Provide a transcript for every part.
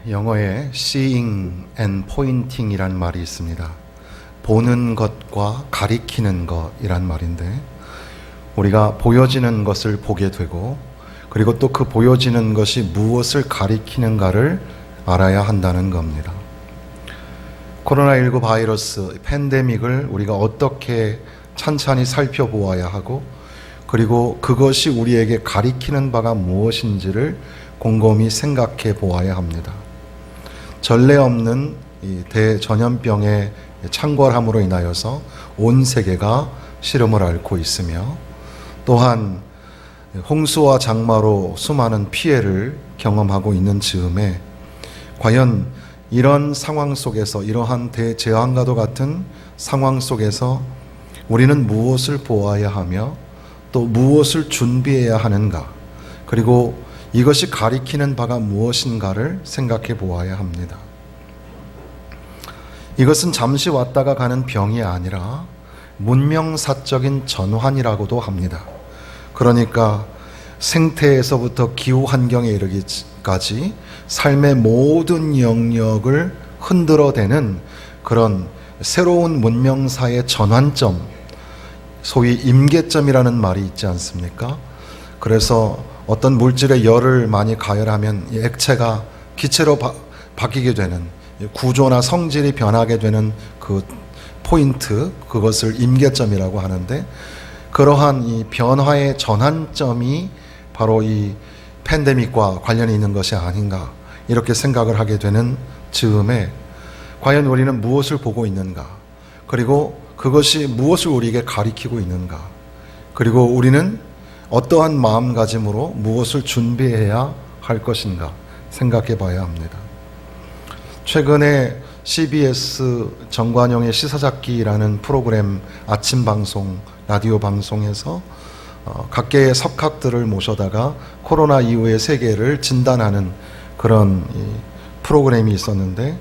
영어에 seeing and pointing이란 말이 있습니다. 보는 것과 가리키는 것이란 말인데, 우리가 보여지는 것을 보게 되고, 그리고 또 그 보여지는 것이 무엇을 가리키는가를 알아야 한다는 겁니다. 코로나19 바이러스 팬데믹을 우리가 어떻게 찬찬히 살펴보아야 하고, 그리고 그것이 우리에게 가리키는 바가 무엇인지를 곰곰이 생각해 보아야 합니다. 전례 없는 이 대전염병의 창궐함으로 인하여서 온 세계가 시름을 앓고 있으며, 또한 홍수와 장마로 수많은 피해를 경험하고 있는 즈음에 과연 이런 상황 속에서, 이러한 대재앙과도 같은 상황 속에서 우리는 무엇을 보아야 하며 또 무엇을 준비해야 하는가, 그리고 이것이 가리키는 바가 무엇인가를 생각해 보아야 합니다. 이것은 잠시 왔다가 가는 병이 아니라 문명사적인 전환이라고도 합니다. 그러니까 생태에서부터 기후 환경에 이르기까지 삶의 모든 영역을 흔들어대는 그런 새로운 문명사의 전환점, 소위 임계점이라는 말이 있지 않습니까? 그래서 어떤 물질의 열을 많이 가열하면 이 액체가 기체로 바뀌게 되는, 구조나 성질이 변하게 되는 그 포인트, 그것을 임계점이라고 하는데, 그러한 이 변화의 전환점이 바로 이 팬데믹과 관련이 있는 것이 아닌가, 이렇게 생각을 하게 되는 즈음에 과연 우리는 무엇을 보고 있는가, 그리고 그것이 무엇을 우리에게 가리키고 있는가, 그리고 우리는 어떠한 마음가짐으로 무엇을 준비해야 할 것인가 생각해 봐야 합니다. 최근에 CBS 정관용의 시사잡기라는 프로그램 아침 방송, 라디오 방송에서 각계의 석학들을 모셔다가 코로나 이후의 세계를 진단하는 그런 프로그램이 있었는데,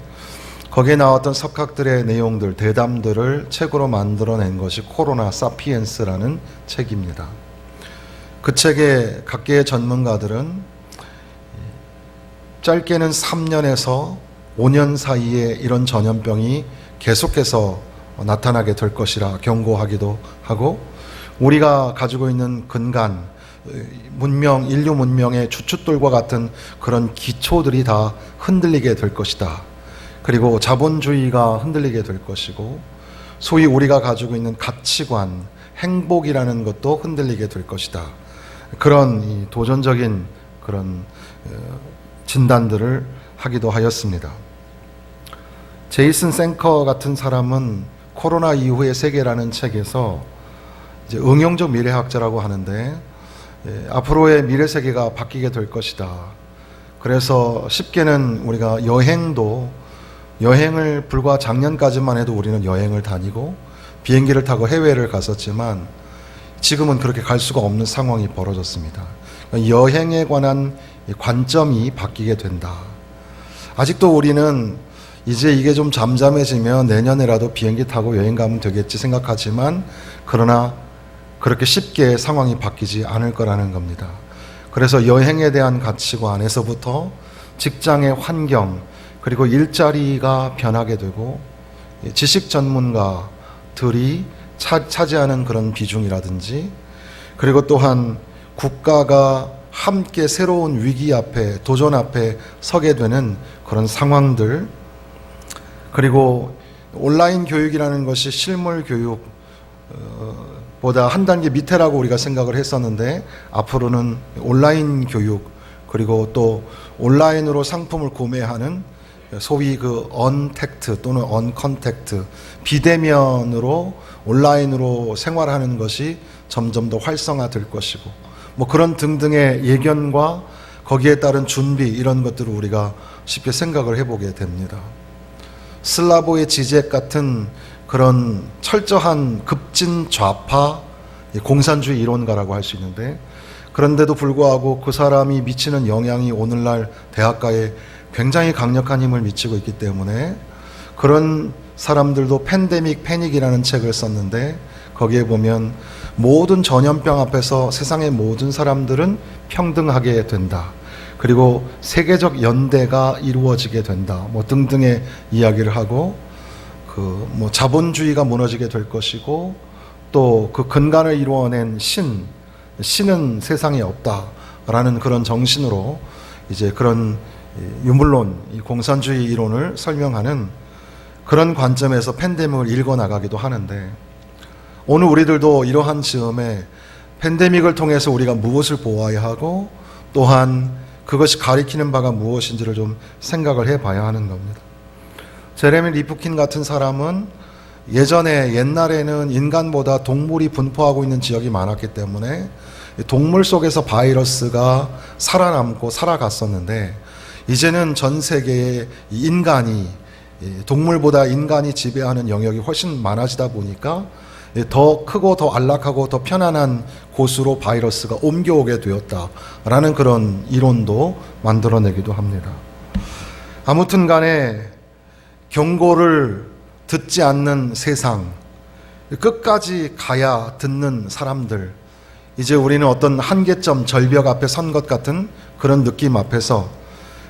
거기에 나왔던 석학들의 내용들, 대담들을 책으로 만들어낸 것이 코로나 사피엔스라는 책입니다. 그 책의 각계의 전문가들은 짧게는 3년에서 5년 사이에 이런 전염병이 계속해서 나타나게 될 것이라 경고하기도 하고, 우리가 가지고 있는 근간, 문명, 인류 문명의 주춧돌과 같은 그런 기초들이 다 흔들리게 될 것이다. 그리고 자본주의가 흔들리게 될 것이고, 소위 우리가 가지고 있는 가치관, 행복이라는 것도 흔들리게 될 것이다. 그런 이 도전적인 그런 진단들을 하기도 하였습니다. 제이슨 생커 같은 사람은 코로나 이후의 세계라는 책에서 이제 응용적 미래학자라고 하는데, 앞으로의 미래 세계가 바뀌게 될 것이다. 그래서 쉽게는 우리가 여행을 불과 작년까지만 해도 우리는 여행을 다니고 비행기를 타고 해외를 갔었지만, 지금은 그렇게 갈 수가 없는 상황이 벌어졌습니다. 여행에 관한 관점이 바뀌게 된다. 아직도 우리는 이제 이게 좀 잠잠해지면 내년에라도 비행기 타고 여행 가면 되겠지 생각하지만, 그러나 그렇게 쉽게 상황이 바뀌지 않을 거라는 겁니다. 그래서 여행에 대한 가치관에서부터 직장의 환경, 그리고 일자리가 변하게 되고, 지식 전문가들이 차지하는 그런 비중이라든지, 그리고 또한 국가가 함께 새로운 위기 앞에, 도전 앞에 서게 되는 그런 상황들, 그리고 온라인 교육이라는 것이 실물 교육보다 한 단계 밑에라고 우리가 생각을 했었는데, 앞으로는 온라인 교육, 그리고 또 온라인으로 상품을 구매하는 소위 그 언택트 또는 언컨택트, 비대면으로 온라인으로 생활하는 것이 점점 더 활성화될 것이고, 뭐 그런 등등의 예견과 거기에 따른 준비, 이런 것들을 우리가 쉽게 생각을 해보게 됩니다. 슬라보의 지젝 같은 그런 철저한 급진 좌파 공산주의 이론가라고 할 수 있는데, 그런데도 불구하고 그 사람이 미치는 영향이 오늘날 대학가에 굉장히 강력한 힘을 미치고 있기 때문에, 그런 사람들도 팬데믹 패닉이라는 책을 썼는데, 거기에 보면 모든 전염병 앞에서 세상의 모든 사람들은 평등하게 된다. 그리고 세계적 연대가 이루어지게 된다. 뭐 등등의 이야기를 하고 뭐 자본주의가 무너지게 될 것이고 또 그 근간을 이루어낸 신은 세상에 없다라는 그런 정신으로 이제 그런 유물론, 이 공산주의 이론을 설명하는 그런 관점에서 팬데믹을 읽어나가기도 하는데, 오늘 우리들도 이러한 즈음에 팬데믹을 통해서 우리가 무엇을 보아야 하고 또한 그것이 가리키는 바가 무엇인지를 좀 생각을 해봐야 하는 겁니다. 제레미 리프킨 같은 사람은 옛날에는 인간보다 동물이 분포하고 있는 지역이 많았기 때문에 동물 속에서 바이러스가 살아남고 살아갔었는데, 이제는 전 세계에 동물보다 인간이 지배하는 영역이 훨씬 많아지다 보니까 더 크고 더 안락하고 더 편안한 곳으로 바이러스가 옮겨오게 되었다라는 그런 이론도 만들어내기도 합니다. 아무튼 간에 경고를 듣지 않는 세상, 끝까지 가야 듣는 사람들, 이제 우리는 어떤 한계점, 절벽 앞에 선 것 같은 그런 느낌 앞에서,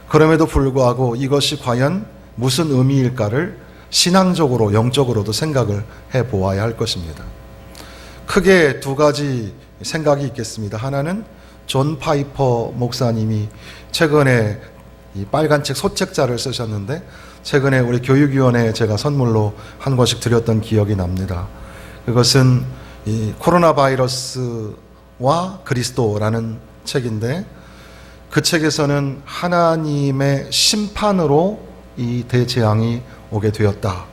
그럼에도 불구하고 이것이 과연 무슨 의미일까를 신앙적으로, 영적으로도 생각을 해보아야 할 것입니다. 크게 두 가지 생각이 있겠습니다. 하나는 존 파이퍼 목사님이 최근에 이 빨간 책 소책자를 쓰셨는데, 최근에 우리 교육위원회에 제가 선물로 한 권씩 드렸던 기억이 납니다. 그것은 이 코로나 바이러스와 그리스도라는 책인데, 그 책에서는 하나님의 심판으로 이 대재앙이 오게 되었다.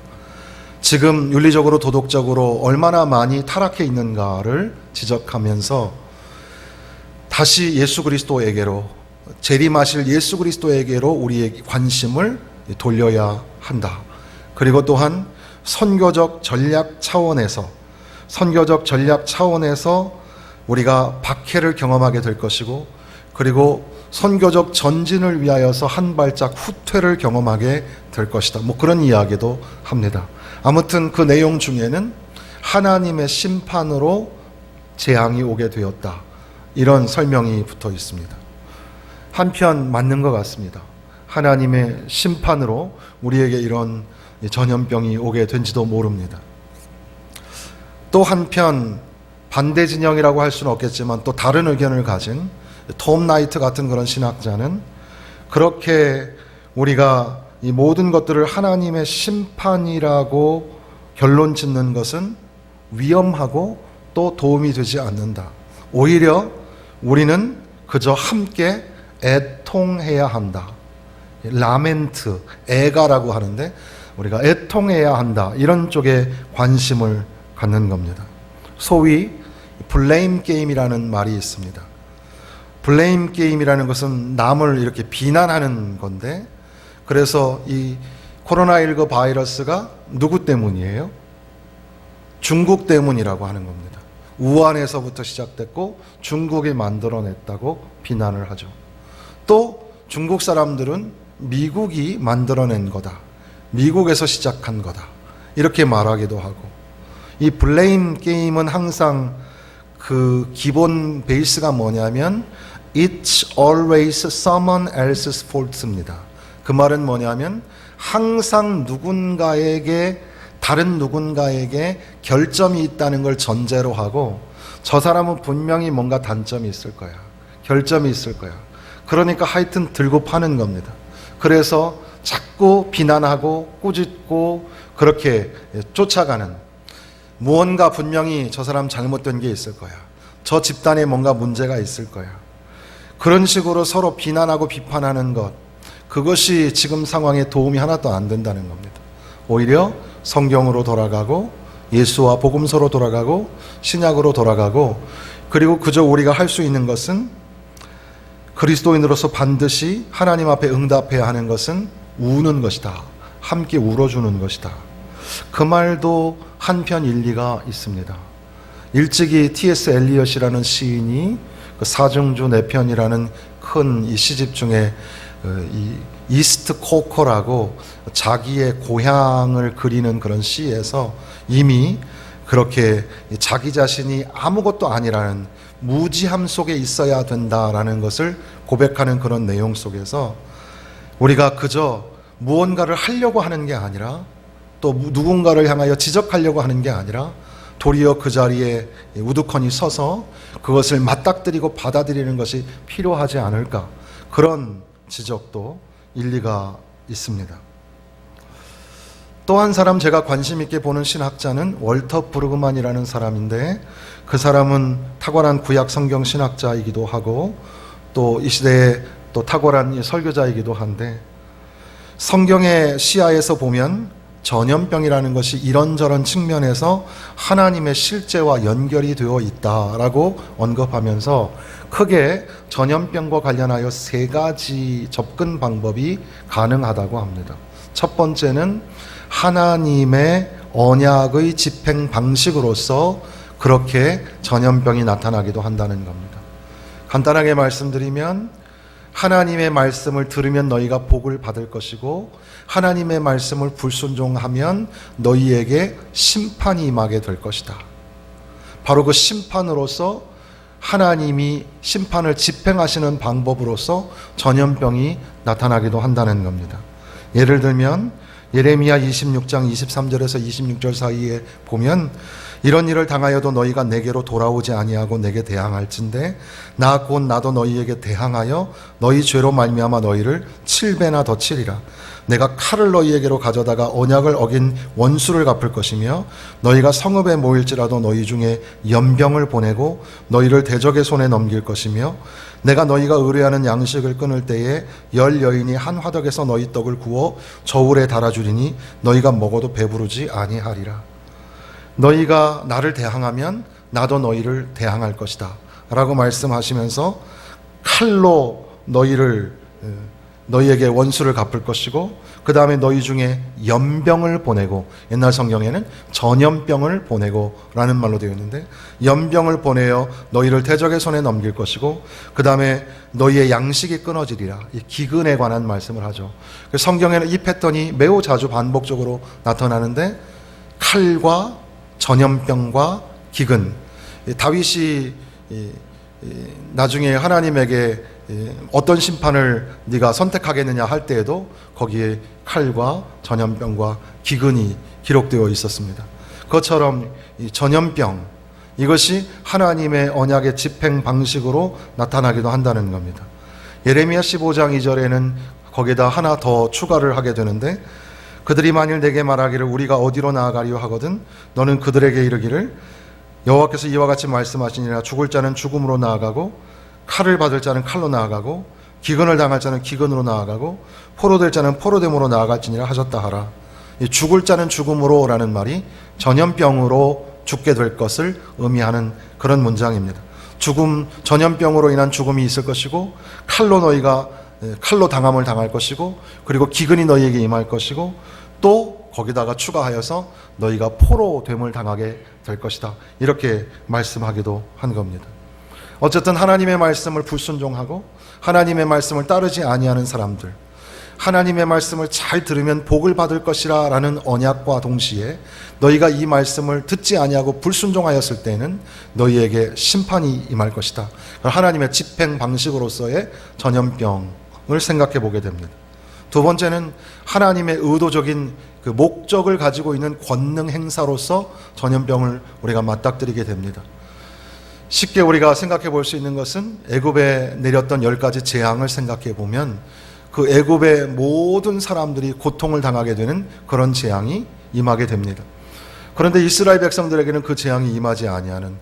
지금 윤리적으로 도덕적으로 얼마나 많이 타락해 있는가를 지적하면서 다시 예수 그리스도에게로, 재림하실 예수 그리스도에게로 우리의 관심을 돌려야 한다. 그리고 또한 선교적 전략 차원에서 우리가 박해를 경험하게 될 것이고, 그리고 선교적 전진을 위하여서 한 발짝 후퇴를 경험하게 될 것이다. 뭐 그런 이야기도 합니다. 아무튼 그 내용 중에는 하나님의 심판으로 재앙이 오게 되었다, 이런 설명이 붙어 있습니다. 한편 맞는 것 같습니다. 하나님의 심판으로 우리에게 이런 전염병이 오게 된지도 모릅니다. 또 한편 반대 진영이라고 할 수는 없겠지만 또 다른 의견을 가진 톰 나이트 같은 그런 신학자는, 그렇게 우리가 이 모든 것들을 하나님의 심판이라고 결론 짓는 것은 위험하고 또 도움이 되지 않는다. 오히려 우리는 그저 함께 애통해야 한다. 라멘트, 애가라고 하는데 우리가 애통해야 한다, 이런 쪽에 관심을 갖는 겁니다. 소위 블레임 게임이라는 말이 있습니다. 블레임 게임이라는 것은 남을 이렇게 비난하는 건데, 그래서 이 코로나19 바이러스가 누구 때문이에요? 중국 때문이라고 하는 겁니다. 우한에서부터 시작됐고 중국이 만들어냈다고 비난을 하죠. 또 중국 사람들은 미국이 만들어낸 거다, 미국에서 시작한 거다, 이렇게 말하기도 하고, 이 블레임 게임은 항상 그 기본 베이스가 뭐냐면 It's always someone else's fault입니다. 그 말은 뭐냐면 항상 다른 누군가에게 결점이 있다는 걸 전제로 하고, 저 사람은 분명히 뭔가 단점이 있을 거야, 결점이 있을 거야. 그러니까 하여튼 들고 파는 겁니다. 그래서 자꾸 비난하고 꾸짖고 그렇게 쫓아가는, 무언가 분명히 저 사람 잘못된 게 있을 거야, 저 집단에 뭔가 문제가 있을 거야, 그런 식으로 서로 비난하고 비판하는 것, 그것이 지금 상황에 도움이 하나도 안 된다는 겁니다. 오히려 성경으로 돌아가고 예수와 복음서로 돌아가고 신약으로 돌아가고, 그리고 그저 우리가 할 수 있는 것은, 그리스도인으로서 반드시 하나님 앞에 응답해야 하는 것은 우는 것이다, 함께 울어주는 것이다. 그 말도 한편 일리가 있습니다. 일찍이 T.S. 엘리엇이라는 시인이 그 사중주 내편이라는 큰 이 시집 중에 이 이스트 코커라고 자기의 고향을 그리는 그런 시에서 이미 그렇게 자기 자신이 아무것도 아니라는, 무지함 속에 있어야 된다라는 것을 고백하는 그런 내용 속에서 우리가 그저 무언가를 하려고 하는 게 아니라 또 누군가를 향하여 지적하려고 하는 게 아니라 도리어 그 자리에 우두커니 서서 그것을 맞닥뜨리고 받아들이는 것이 필요하지 않을까, 그런 지적도 일리가 있습니다. 또 한 사람 제가 관심 있게 보는 신학자는 월터 브루그만이라는 사람인데, 그 사람은 탁월한 구약 성경 신학자이기도 하고 또 이 시대에 또 탁월한 설교자이기도 한데, 성경의 시야에서 보면 전염병이라는 것이 이런저런 측면에서 하나님의 실제와 연결이 되어 있다라고 언급하면서 크게 전염병과 관련하여 3가지 접근 방법이 가능하다고 합니다. 첫 번째는 하나님의 언약의 집행 방식으로서 그렇게 전염병이 나타나기도 한다는 겁니다. 간단하게 말씀드리면 하나님의 말씀을 들으면 너희가 복을 받을 것이고 하나님의 말씀을 불순종하면 너희에게 심판이 임하게 될 것이다. 바로 그 심판으로서 하나님이 심판을 집행하시는 방법으로서 전염병이 나타나기도 한다는 겁니다. 예를 들면 예레미야 26장 23절에서 26절 사이에 보면 이런 일을 당하여도 너희가 내게로 돌아오지 아니하고 내게 대항할진대 나 곧 나도 너희에게 대항하여 너희 죄로 말미암아 너희를 7배나 더 치리라. 내가 칼을 너희에게로 가져다가 언약을 어긴 원수를 갚을 것이며 너희가 성읍에 모일지라도 너희 중에 연병을 보내고 너희를 대적의 손에 넘길 것이며 내가 너희가 의뢰하는 양식을 끊을 때에 10 여인이 한 화덕에서 너희 떡을 구워 저울에 달아주리니 너희가 먹어도 배부르지 아니하리라. 너희가 나를 대항하면 나도 너희를 대항할 것이다 라고 말씀하시면서 칼로 너희에게 원수를 갚을 것이고 그 다음에 너희 중에 연병을 보내고, 옛날 성경에는 전염병을 보내고 라는 말로 되어 있는데 연병을 보내어 너희를 대적의 손에 넘길 것이고 그 다음에 너희의 양식이 끊어지리라. 이 기근에 관한 말씀을 하죠. 성경에는 이 패턴이 매우 자주 반복적으로 나타나는데 칼과 전염병과 기근, 다윗이 나중에 하나님에게 어떤 심판을 네가 선택하겠느냐 할 때에도 거기에 칼과 전염병과 기근이 기록되어 있었습니다. 그것처럼 이 전염병, 이것이 하나님의 언약의 집행 방식으로 나타나기도 한다는 겁니다. 예레미야 15장 2절에는 거기에다 하나 더 추가를 하게 되는데 그들이 만일 내게 말하기를 우리가 어디로 나아가리요 하거든 너는 그들에게 이르기를 여호와께서 이와 같이 말씀하시니라. 죽을 자는 죽음으로 나아가고 칼을 받을 자는 칼로 나아가고 기근을 당할 자는 기근으로 나아가고 포로될 자는 포로됨으로 나아갈지니라 하셨다 하라. 이 죽을 자는 죽음으로 라는 말이 전염병으로 죽게 될 것을 의미하는 그런 문장입니다. 전염병으로 인한 죽음이 있을 것이고 칼로 당함을 당할 것이고 그리고 기근이 너희에게 임할 것이고 또 거기다가 추가하여서 너희가 포로됨을 당하게 될 것이다. 이렇게 말씀하기도 한 겁니다. 어쨌든 하나님의 말씀을 불순종하고 하나님의 말씀을 따르지 아니하는 사람들, 하나님의 말씀을 잘 들으면 복을 받을 것이라 라는 언약과 동시에 너희가 이 말씀을 듣지 아니하고 불순종하였을 때는 너희에게 심판이 임할 것이다. 하나님의 집행 방식으로서의 전염병을 생각해 보게 됩니다. 두 번째는 하나님의 의도적인 그 목적을 가지고 있는 권능 행사로서 전염병을 우리가 맞닥뜨리게 됩니다. 쉽게 우리가 생각해 볼 수 있는 것은 애굽에 내렸던 10가지 재앙을 생각해 보면 그 애굽의 모든 사람들이 고통을 당하게 되는 그런 재앙이 임하게 됩니다. 그런데 이스라엘 백성들에게는 그 재앙이 임하지 아니하는,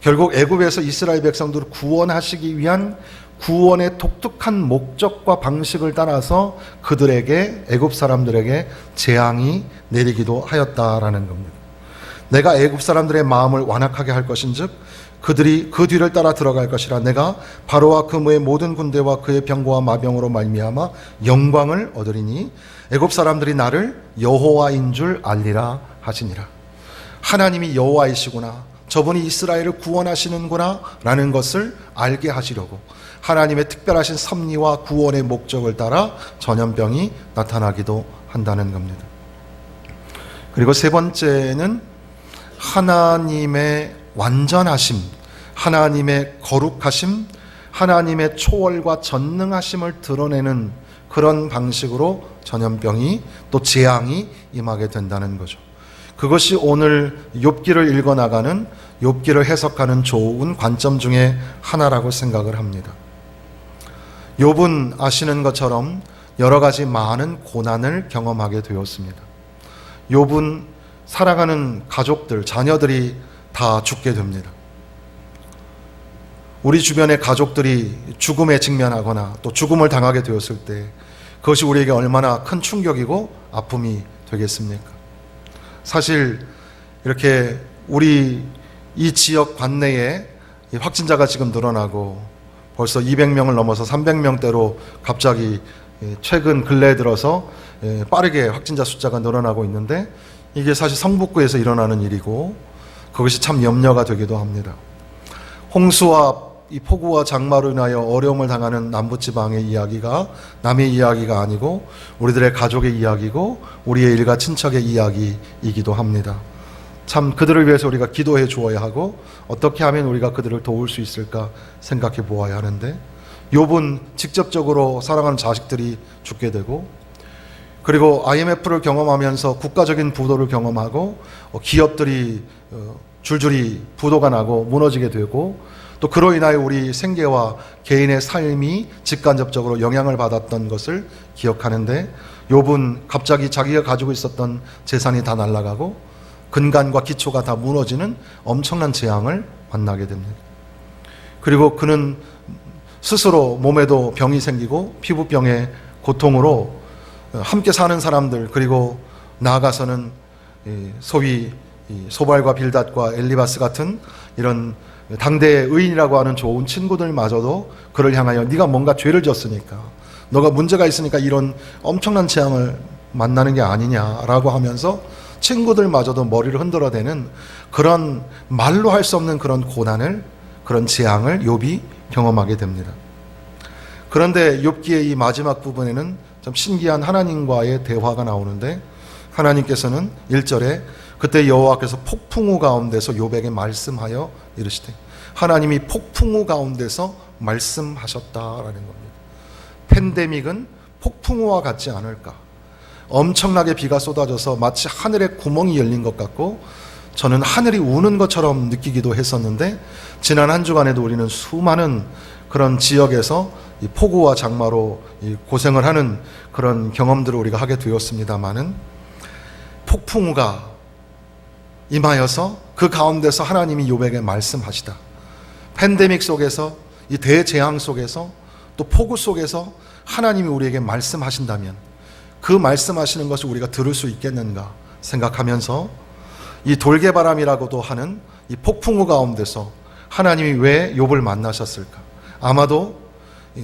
결국 애굽에서 이스라엘 백성들을 구원하시기 위한 구원의 독특한 목적과 방식을 따라서 그들에게, 애굽 사람들에게 재앙이 내리기도 하였다라는 겁니다. 내가 애굽 사람들의 마음을 완악하게 할 것인즉 그들이 그 뒤를 따라 들어갈 것이라. 내가 바로와 그의 모든 군대와 그의 병거와 마병으로 말미암아 영광을 얻으리니 애굽 사람들이 나를 여호와인 줄 알리라 하시니라. 하나님이 여호와이시구나, 저분이 이스라엘을 구원하시는구나 라는 것을 알게 하시려고 하나님의 특별하신 섭리와 구원의 목적을 따라 전염병이 나타나기도 한다는 겁니다. 그리고 세 번째는 하나님의 완전하심, 하나님의 거룩하심, 하나님의 초월과 전능하심을 드러내는 그런 방식으로 전염병이 또 재앙이 임하게 된다는 거죠. 그것이 오늘 욥기를 읽어나가는, 욥기를 해석하는 좋은 관점 중에 하나라고 생각을 합니다. 욥은 아시는 것처럼 여러 가지 많은 고난을 경험하게 되었습니다. 욥은 살아가는 가족들, 자녀들이 다 죽게 됩니다. 우리 주변의 가족들이 죽음에 직면하거나 또 죽음을 당하게 되었을 때 그것이 우리에게 얼마나 큰 충격이고 아픔이 되겠습니까? 사실 이렇게 우리 이 지역 관내에 확진자가 지금 늘어나고 벌써 200명을 넘어서 300명대로 갑자기 최근 근래에 들어서 빠르게 확진자 숫자가 늘어나고 있는데, 이게 사실 성북구에서 일어나는 일이고 그것이 참 염려가 되기도 합니다. 홍수와 이 폭우와 장마로 인하여 어려움을 당하는 남부지방의 이야기가 남의 이야기가 아니고 우리들의 가족의 이야기고 우리의 일가 친척의 이야기이기도 합니다. 참 그들을 위해서 우리가 기도해 주어야 하고 어떻게 하면 우리가 그들을 도울 수 있을까 생각해 보아야 하는데, 욥은 직접적으로 사랑하는 자식들이 죽게 되고, 그리고 IMF를 경험하면서 국가적인 부도를 경험하고 기업들이 줄줄이 부도가 나고 무너지게 되고, 또 그로 인하여 우리 생계와 개인의 삶이 직간접적으로 영향을 받았던 것을 기억하는데, 욥은 갑자기 자기가 가지고 있었던 재산이 다 날아가고 근간과 기초가 다 무너지는 엄청난 재앙을 만나게 됩니다. 그리고 그는 스스로 몸에도 병이 생기고 피부병의 고통으로 함께 사는 사람들, 그리고 나아가서는 소위 소발과 빌닷과 엘리바스 같은 이런 당대의 의인이라고 하는 좋은 친구들마저도 그를 향하여 네가 뭔가 죄를 졌으니까, 너가 문제가 있으니까 이런 엄청난 재앙을 만나는 게 아니냐라고 하면서 친구들마저도 머리를 흔들어대는 그런 말로 할 수 없는 그런 고난을, 그런 재앙을 욥이 경험하게 됩니다. 그런데 욥기의 이 마지막 부분에는 좀 신기한 하나님과의 대화가 나오는데, 하나님께서는 1절에 그때 여호와께서 폭풍우 가운데서 욥에게 말씀하여 이르시되, 하나님이 폭풍우 가운데서 말씀하셨다라는 겁니다. 팬데믹은 폭풍우와 같지 않을까? 엄청나게 비가 쏟아져서 마치 하늘에 구멍이 열린 것 같고 저는 하늘이 우는 것처럼 느끼기도 했었는데, 지난 한 주간에도 우리는 수많은 그런 지역에서 이 폭우와 장마로 이 고생을 하는 그런 경험들을 우리가 하게 되었습니다마는, 폭풍우가 임하여서 그 가운데서 하나님이 욥에게 말씀하시다. 팬데믹 속에서, 이 대재앙 속에서, 또 폭우 속에서 하나님이 우리에게 말씀하신다면 그 말씀하시는 것을 우리가 들을 수 있겠는가 생각하면서, 이 돌개바람이라고도 하는 이 폭풍우 가운데서 하나님이 왜 욥을 만나셨을까? 아마도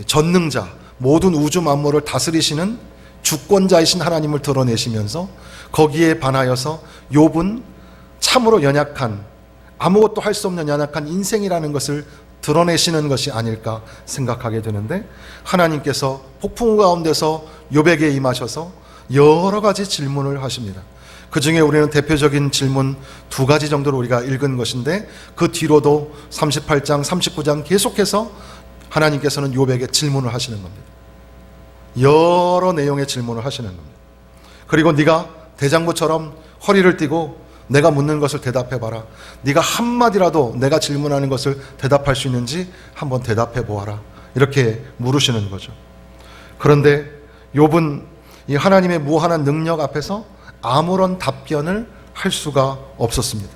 전능자, 모든 우주 만물을 다스리시는 주권자이신 하나님을 드러내시면서 거기에 반하여서 욥은 참으로 연약한, 아무것도 할 수 없는 연약한 인생이라는 것을 드러내시는 것이 아닐까 생각하게 되는데, 하나님께서 폭풍우 가운데서 욥에게 임하셔서 여러 가지 질문을 하십니다. 그 중에 우리는 대표적인 질문 2가지 정도로 우리가 읽은 것인데, 그 뒤로도 38장, 39장 계속해서 하나님께서는 욥에게 질문을 하시는 겁니다. 여러 내용의 질문을 하시는 겁니다. 그리고 네가 대장부처럼 허리를 띠고 내가 묻는 것을 대답해봐라. 네가 한마디라도 내가 질문하는 것을 대답할 수 있는지 한번 대답해 보아라. 이렇게 물으시는 거죠. 그런데 욥은 이 하나님의 무한한 능력 앞에서 아무런 답변을 할 수가 없었습니다.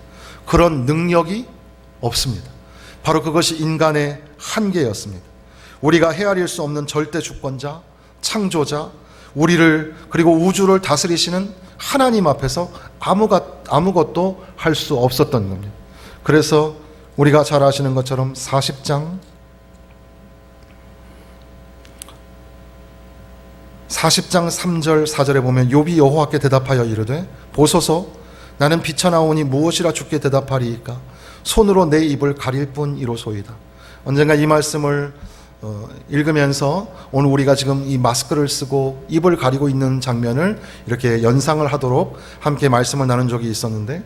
그런 능력이 없습니다. 바로 그것이 인간의 한계였습니다. 우리가 헤아릴 수 없는 절대 주권자, 창조자, 우리를 그리고 우주를 다스리시는 하나님 앞에서 아무것도 할 수 없었던 겁니다. 그래서 우리가 잘 아시는 것처럼 40장 3절 4절에 보면 욥이 여호와께 대답하여 이르되, 보소서 나는 비쳐나오니 무엇이라 주께 대답하리이까? 손으로 내 입을 가릴 뿐이로소이다. 언젠가 이 말씀을 읽으면서 오늘 우리가 지금 이 마스크를 쓰고 입을 가리고 있는 장면을 이렇게 연상을 하도록 함께 말씀을 나눈 적이 있었는데,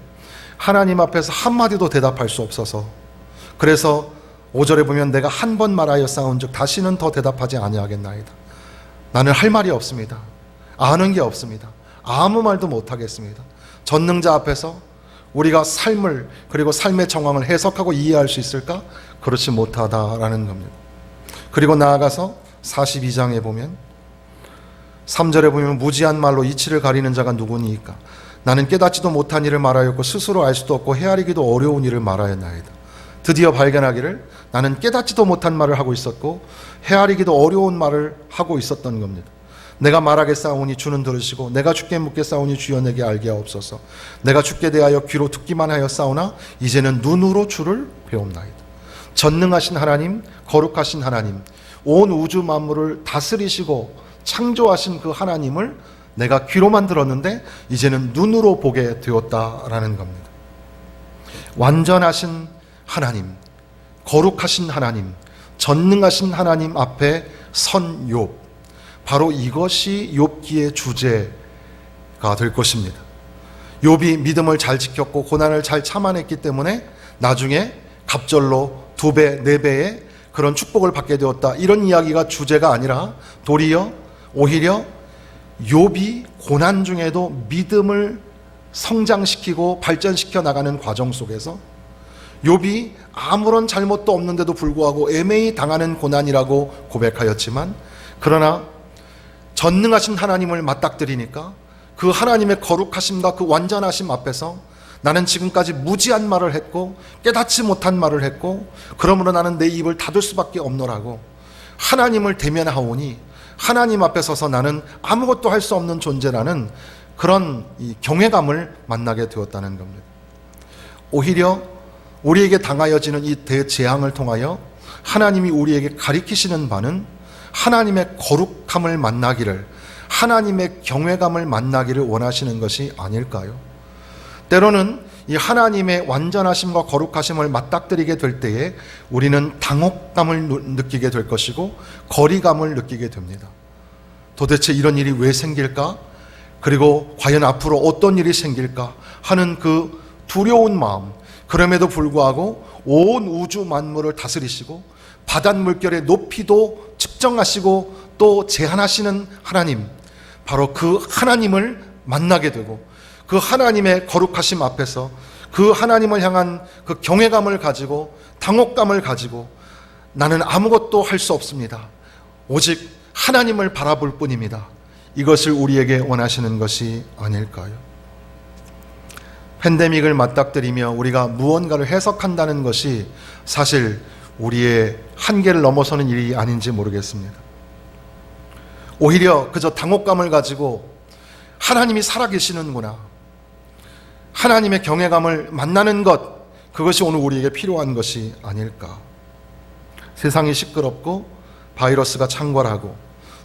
하나님 앞에서 한마디도 대답할 수 없어서, 그래서 5절에 보면 내가 한 번 말하여 싸운즉 다시는 더 대답하지 아니하겠나이다. 나는 할 말이 없습니다. 아는 게 없습니다. 아무 말도 못하겠습니다. 전능자 앞에서 우리가 삶을, 그리고 삶의 정황을 해석하고 이해할 수 있을까? 그렇지 못하다라는 겁니다. 그리고 나아가서 42장에 보면 3절에 보면 무지한 말로 이치를 가리는 자가 누구니이까? 나는 깨닫지도 못한 일을 말하였고 스스로 알 수도 없고 헤아리기도 어려운 일을 말하였나이다. 드디어 발견하기를 나는 깨닫지도 못한 말을 하고 있었고 헤아리기도 어려운 말을 하고 있었던 겁니다. 내가 말하겠사오니 주는 들으시고 내가 주께 묻겠사오니 주여 내게 알게 하옵소서. 내가 주께 대하여 귀로 듣기만 하였사오나 이제는 눈으로 주를 배움나이다. 전능하신 하나님, 거룩하신 하나님, 온 우주 만물을 다스리시고 창조하신 그 하나님을 내가 귀로만 들었는데 이제는 눈으로 보게 되었다라는 겁니다. 완전하신 하나님, 거룩하신 하나님, 전능하신 하나님 앞에 선 욥, 바로 이것이 욥기의 주제가 될 것입니다. 욥이 믿음을 잘 지켰고 고난을 잘 참아냈기 때문에 나중에 갑절로 2배, 4배의 그런 축복을 받게 되었다, 이런 이야기가 주제가 아니라 오히려 욥이 고난 중에도 믿음을 성장시키고 발전시켜 나가는 과정 속에서 욥이 아무런 잘못도 없는데도 불구하고 애매히 당하는 고난이라고 고백하였지만, 그러나 전능하신 하나님을 맞닥뜨리니까 그 하나님의 거룩하심과 그 완전하심 앞에서 나는 지금까지 무지한 말을 했고 깨닫지 못한 말을 했고 그러므로 나는 내 입을 닫을 수밖에 없노라고 하나님을 대면하오니 하나님 앞에 서서 나는 아무것도 할 수 없는 존재라는 그런 이 경외감을 만나게 되었다는 겁니다. 오히려 우리에게 당하여지는 이 대재앙을 통하여 하나님이 우리에게 가리키시는 바는 하나님의 거룩함을 만나기를, 하나님의 경외감을 만나기를 원하시는 것이 아닐까요? 때로는 이 하나님의 완전하심과 거룩하심을 맞닥뜨리게 될 때에 우리는 당혹감을 느끼게 될 것이고 거리감을 느끼게 됩니다. 도대체 이런 일이 왜 생길까? 그리고 과연 앞으로 어떤 일이 생길까 하는 그 두려운 마음, 그럼에도 불구하고 온 우주 만물을 다스리시고 바닷물결의 높이도 측정하시고 또 제한하시는 하나님, 바로 그 하나님을 만나게 되고 그 하나님의 거룩하심 앞에서 그 하나님을 향한 그 경외감을 가지고 당혹감을 가지고 나는 아무것도 할 수 없습니다, 오직 하나님을 바라볼 뿐입니다, 이것을 우리에게 원하시는 것이 아닐까요? 팬데믹을 맞닥뜨리며 우리가 무언가를 해석한다는 것이 사실 우리의 한계를 넘어서는 일이 아닌지 모르겠습니다. 오히려 그저 당혹감을 가지고 하나님이 살아계시는구나, 하나님의 경외감을 만나는 것, 그것이 오늘 우리에게 필요한 것이 아닐까. 세상이 시끄럽고 바이러스가 창궐하고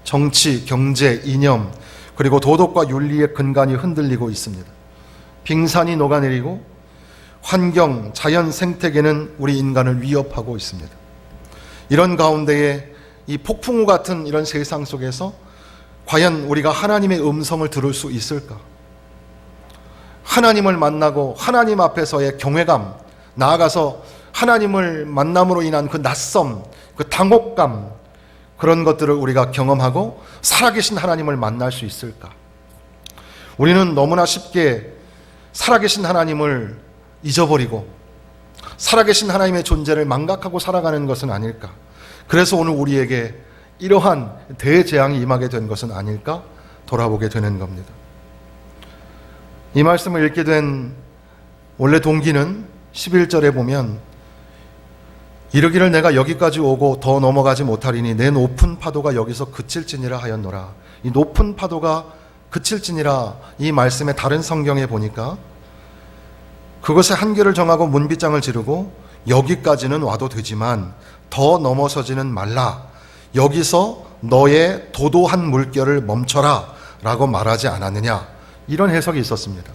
정치, 경제, 이념, 그리고 도덕과 윤리의 근간이 흔들리고 있습니다. 빙산이 녹아내리고 환경, 자연 생태계는 우리 인간을 위협하고 있습니다. 이런 가운데에 이 폭풍우 같은 이런 세상 속에서 과연 우리가 하나님의 음성을 들을 수 있을까? 하나님을 만나고 하나님 앞에서의 경외감, 나아가서 하나님을 만남으로 인한 그 낯섦, 그 당혹감, 그런 것들을 우리가 경험하고 살아계신 하나님을 만날 수 있을까? 우리는 너무나 쉽게 살아계신 하나님을 잊어버리고 살아계신 하나님의 존재를 망각하고 살아가는 것은 아닐까? 그래서 오늘 우리에게 이러한 대재앙이 임하게 된 것은 아닐까? 돌아보게 되는 겁니다. 이 말씀을 읽게 된 원래 동기는 11절에 보면 이르기를 내가 여기까지 오고 더 넘어가지 못하리니 내 높은 파도가 여기서 그칠지니라 하였노라. 이 높은 파도가 그칠지니라, 이 말씀의 다른 성경에 보니까 그것의 한계를 정하고 문빗장을 지르고 여기까지는 와도 되지만 더 넘어서지는 말라, 여기서 너의 도도한 물결을 멈춰라 라고 말하지 않았느냐, 이런 해석이 있었습니다.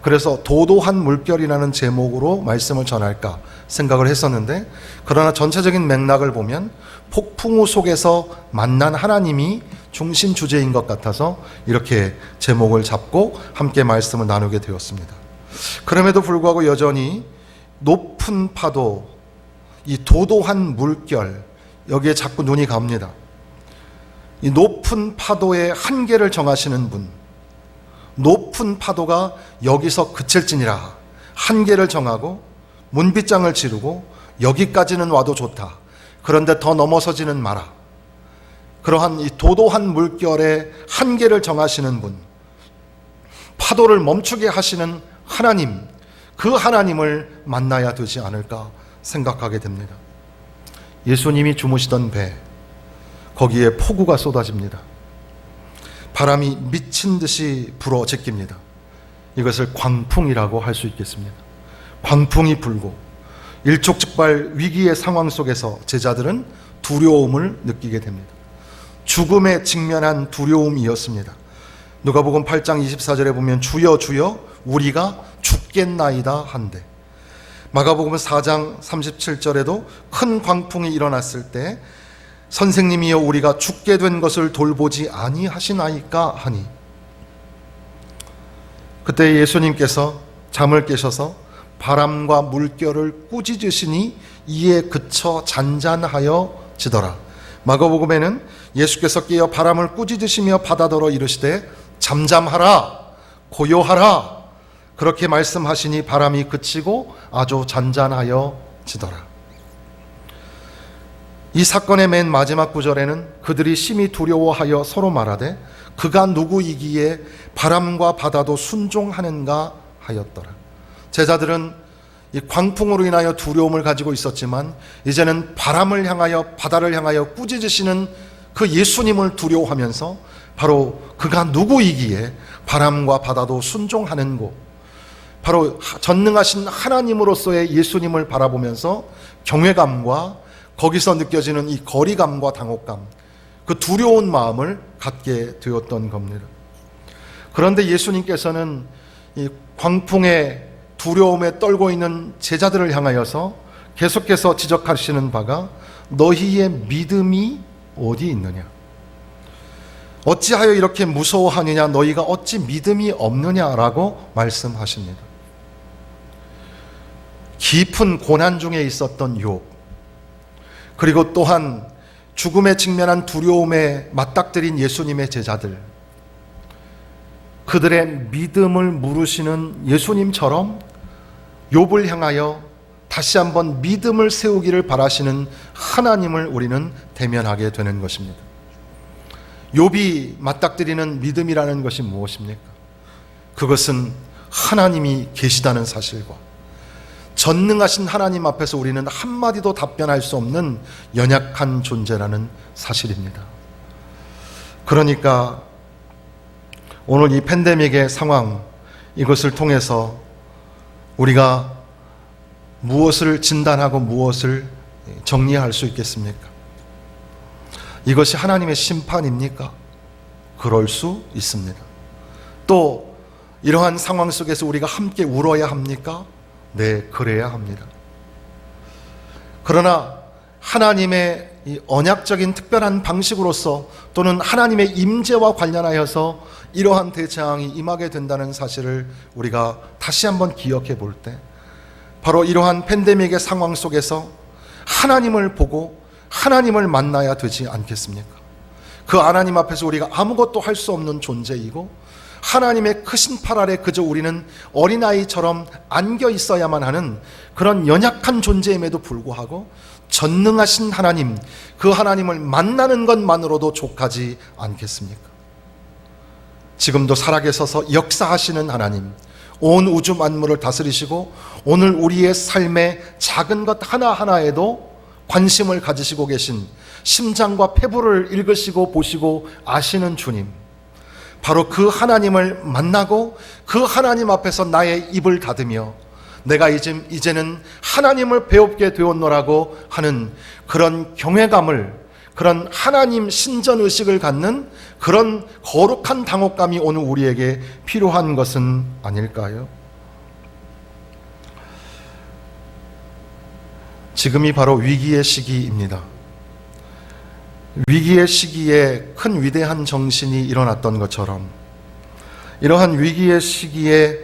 그래서 도도한 물결이라는 제목으로 말씀을 전할까 생각을 했었는데, 그러나 전체적인 맥락을 보면 폭풍우 속에서 만난 하나님이 중심 주제인 것 같아서 이렇게 제목을 잡고 함께 말씀을 나누게 되었습니다. 그럼에도 불구하고 여전히 높은 파도, 이 도도한 물결, 여기에 자꾸 눈이 갑니다. 이 높은 파도의 한계를 정하시는 분, 높은 파도가 여기서 그칠지니라 한계를 정하고 문빗장을 지르고 여기까지는 와도 좋다, 그런데 더 넘어서지는 마라, 그러한 이 도도한 물결의 한계를 정하시는 분, 파도를 멈추게 하시는 하나님, 그 하나님을 만나야 되지 않을까 생각하게 됩니다. 예수님이 주무시던 배, 거기에 폭우가 쏟아집니다. 바람이 미친 듯이 불어 제낍니다. 이것을 광풍이라고 할 수 있겠습니다. 광풍이 불고 일촉즉발 위기의 상황 속에서 제자들은 두려움을 느끼게 됩니다. 죽음에 직면한 두려움이었습니다. 누가복음 8장 24절에 보면 주여 주여 우리가 죽겠나이다 한데, 마가복음 4장 37절에도 큰 광풍이 일어났을 때 선생님이여 우리가 죽게 된 것을 돌보지 아니하시나이까 하니, 그때 예수님께서 잠을 깨셔서 바람과 물결을 꾸짖으시니 이에 그쳐 잔잔하여 지더라. 마가복음에는 예수께서 깨어 바람을 꾸짖으시며 바다더러 이르시되 잠잠하라 고요하라 그렇게 말씀하시니 바람이 그치고 아주 잔잔하여 지더라. 이 사건의 맨 마지막 구절에는 그들이 심히 두려워하여 서로 말하되 그가 누구이기에 바람과 바다도 순종하는가 하였더라. 제자들은 이 광풍으로 인하여 두려움을 가지고 있었지만 이제는 바람을 향하여 바다를 향하여 꾸짖으시는 그 예수님을 두려워하면서 바로 그가 누구이기에 바람과 바다도 순종하는고, 바로 전능하신 하나님으로서의 예수님을 바라보면서 경외감과 거기서 느껴지는 이 거리감과 당혹감, 그 두려운 마음을 갖게 되었던 겁니다. 그런데 예수님께서는 이 광풍의 두려움에 떨고 있는 제자들을 향하여서 계속해서 지적하시는 바가 너희의 믿음이 어디 있느냐, 어찌하여 이렇게 무서워하느냐, 너희가 어찌 믿음이 없느냐라고 말씀하십니다. 깊은 고난 중에 있었던 욥, 그리고 또한 죽음에 직면한 두려움에 맞닥뜨린 예수님의 제자들, 그들의 믿음을 물으시는 예수님처럼 욥을 향하여 다시 한번 믿음을 세우기를 바라시는 하나님을 우리는 대면하게 되는 것입니다. 욥이 맞닥뜨리는 믿음이라는 것이 무엇입니까? 그것은 하나님이 계시다는 사실과 전능하신 하나님 앞에서 우리는 한마디도 답변할 수 없는 연약한 존재라는 사실입니다. 그러니까 오늘 이 팬데믹의 상황, 이것을 통해서 우리가 무엇을 진단하고 무엇을 정리할 수 있겠습니까? 이것이 하나님의 심판입니까? 그럴 수 있습니다. 또 이러한 상황 속에서 우리가 함께 울어야 합니까? 네, 그래야 합니다. 그러나 하나님의 이 언약적인 특별한 방식으로서 또는 하나님의 임재와 관련하여서 이러한 대재앙이 임하게 된다는 사실을 우리가 다시 한번 기억해 볼 때, 바로 이러한 팬데믹의 상황 속에서 하나님을 보고 하나님을 만나야 되지 않겠습니까? 그 하나님 앞에서 우리가 아무것도 할 수 없는 존재이고 하나님의 크신 팔 아래 그저 우리는 어린아이처럼 안겨 있어야만 하는 그런 연약한 존재임에도 불구하고 전능하신 하나님, 그 하나님을 만나는 것만으로도 족하지 않겠습니까? 지금도 살아계셔서 역사하시는 하나님, 온 우주 만물을 다스리시고 오늘 우리의 삶의 작은 것 하나하나에도 관심을 가지시고 계신, 심장과 폐부를 읽으시고 보시고 아시는 주님, 바로 그 하나님을 만나고 그 하나님 앞에서 나의 입을 닫으며 내가 이제는 하나님을 배웁게 되었노라고 하는 그런 경외감을, 그런 하나님 신전의식을 갖는 그런 거룩한 당혹감이 오늘 우리에게 필요한 것은 아닐까요? 지금이 바로 위기의 시기입니다. 위기의 시기에 큰 위대한 정신이 일어났던 것처럼 이러한 위기의 시기에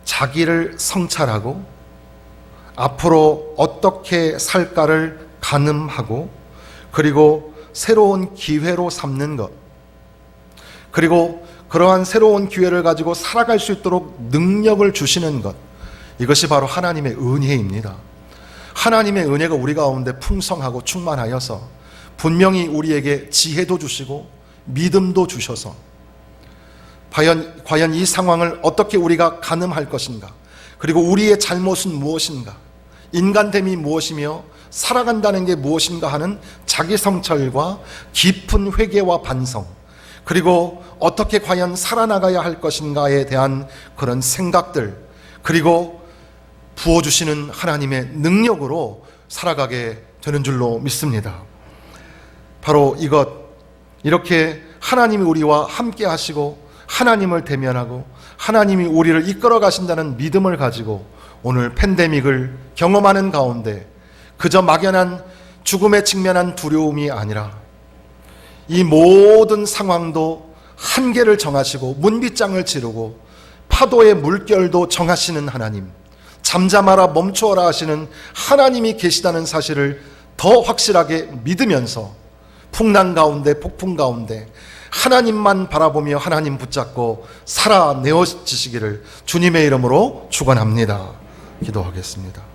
자기를 성찰하고 앞으로 어떻게 살까를 가늠하고 그리고 새로운 기회로 삼는 것, 그리고 그러한 새로운 기회를 가지고 살아갈 수 있도록 능력을 주시는 것, 이것이 바로 하나님의 은혜입니다. 하나님의 은혜가 우리 가운데 풍성하고 충만하여서 분명히 우리에게 지혜도 주시고 믿음도 주셔서 과연 이 상황을 어떻게 우리가 가늠할 것인가, 그리고 우리의 잘못은 무엇인가, 인간됨이 무엇이며 살아간다는 게 무엇인가 하는 자기 성찰과 깊은 회개와 반성, 그리고 어떻게 과연 살아나가야 할 것인가에 대한 그런 생각들, 그리고 부어주시는 하나님의 능력으로 살아가게 되는 줄로 믿습니다. 바로 이렇게 하나님이 우리와 함께 하시고 하나님을 대면하고 하나님이 우리를 이끌어 가신다는 믿음을 가지고 오늘 팬데믹을 경험하는 가운데 그저 막연한 죽음에 직면한 두려움이 아니라 이 모든 상황도 한계를 정하시고 문빗장을 지르고 파도의 물결도 정하시는 하나님, 잠잠하라 멈추어라 하시는 하나님이 계시다는 사실을 더 확실하게 믿으면서 풍랑 가운데 폭풍 가운데 하나님만 바라보며 하나님 붙잡고 살아내어지시기를 주님의 이름으로 축원합니다. 기도하겠습니다.